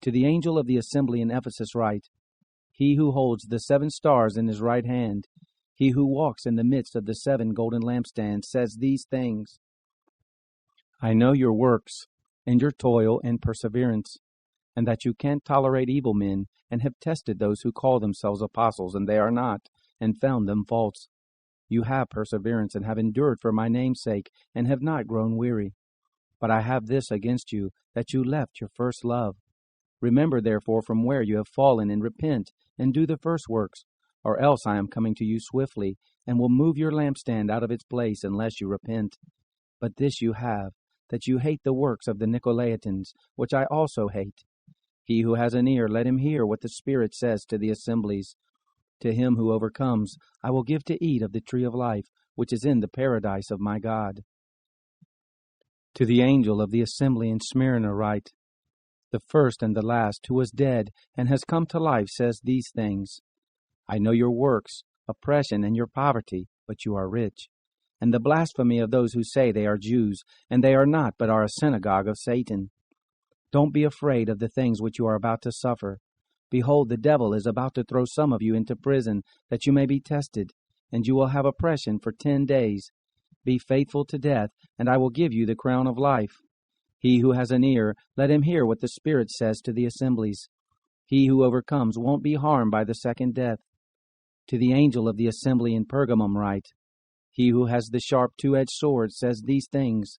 To the angel of the assembly in Ephesus write, He who holds the 7 stars in his right hand, he who walks in the midst of the 7 golden lampstands, says these things. I know your works, and your toil and perseverance, and that you can't tolerate evil men, and have tested those who call themselves apostles, and they are not, and found them false. You have perseverance, and have endured for my name's sake, and have not grown weary. But I have this against you, that you left your first love. Remember therefore from where you have fallen, and repent, and do the first works, or else I am coming to you swiftly, and will move your lampstand out of its place unless you repent. But this you have, that you hate the works of the Nicolaitans, which I also hate. He who has an ear, let him hear what the Spirit says to the assemblies. To him who overcomes, I will give to eat of the tree of life, which is in the paradise of my God. To the angel of the assembly in Smyrna write, The first and the last, who was dead and has come to life, says these things. I know your works, oppression, and your poverty, but you are rich, and the blasphemy of those who say they are Jews, and they are not, but are a synagogue of Satan. Don't be afraid of the things which you are about to suffer. Behold, the devil is about to throw some of you into prison, that you may be tested, and you will have oppression for 10 days. Be faithful to death, and I will give you the crown of life. He who has an ear, let him hear what the Spirit says to the assemblies. He who overcomes won't be harmed by the second death. To the angel of the assembly in Pergamum write, He who has the sharp 2-edged sword says these things.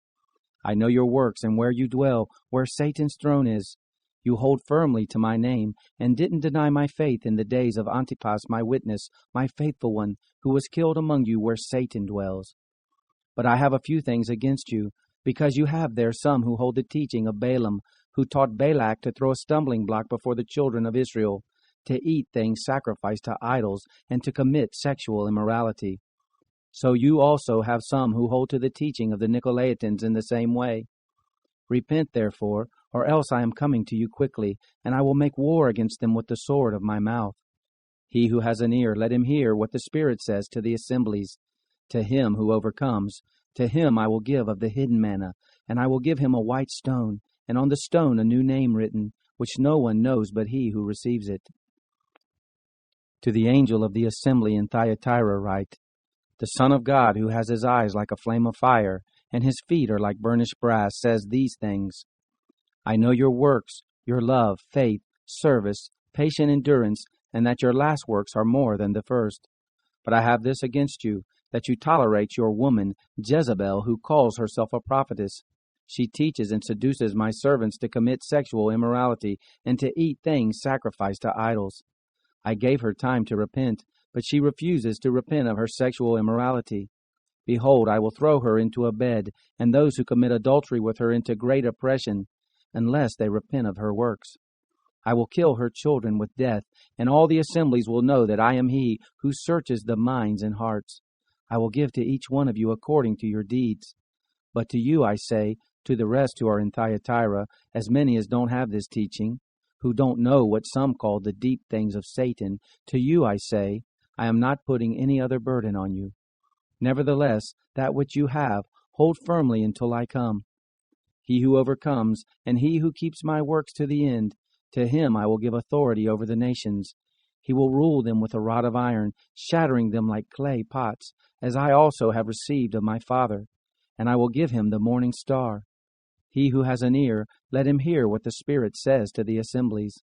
I know your works and where you dwell, where Satan's throne is. You hold firmly to my name, and didn't deny my faith in the days of Antipas my witness, my faithful one, who was killed among you where Satan dwells. But I have a few things against you, because you have there some who hold the teaching of Balaam, who taught Balak to throw a stumbling block before the children of Israel, to eat things sacrificed to idols, and to commit sexual immorality. So you also have some who hold to the teaching of the Nicolaitans in the same way. Repent, therefore, or else I am coming to you quickly, and I will make war against them with the sword of my mouth. He who has an ear, let him hear what the Spirit says to the assemblies. To him who overcomes, to him I will give of the hidden manna, and I will give him a white stone, and on the stone a new name written, which no one knows but he who receives it. To the angel of the assembly in Thyatira write, The Son of God, who has his eyes like a flame of fire, and his feet are like burnished brass, says these things. I know your works, your love, faith, service, patient endurance, and that your last works are more than the first. But I have this against you, that you tolerate your woman, Jezebel, who calls herself a prophetess. She teaches and seduces my servants to commit sexual immorality and to eat things sacrificed to idols. I gave her time to repent, but she refuses to repent of her sexual immorality. Behold, I will throw her into a bed, and those who commit adultery with her into great oppression, unless they repent of her works. I will kill her children with death, and all the assemblies will know that I am he who searches the minds and hearts. I will give to each one of you according to your deeds. But to you I say, to the rest who are in Thyatira, as many as don't have this teaching, who don't know what some call the deep things of Satan, to you I say, I am not putting any other burden on you. Nevertheless, that which you have, hold firmly until I come. He who overcomes, and he who keeps my works to the end, to him I will give authority over the nations. He will rule them with a rod of iron, shattering them like clay pots, as I also have received of my Father, and I will give him the morning star. He who has an ear, let him hear what the Spirit says to the assemblies.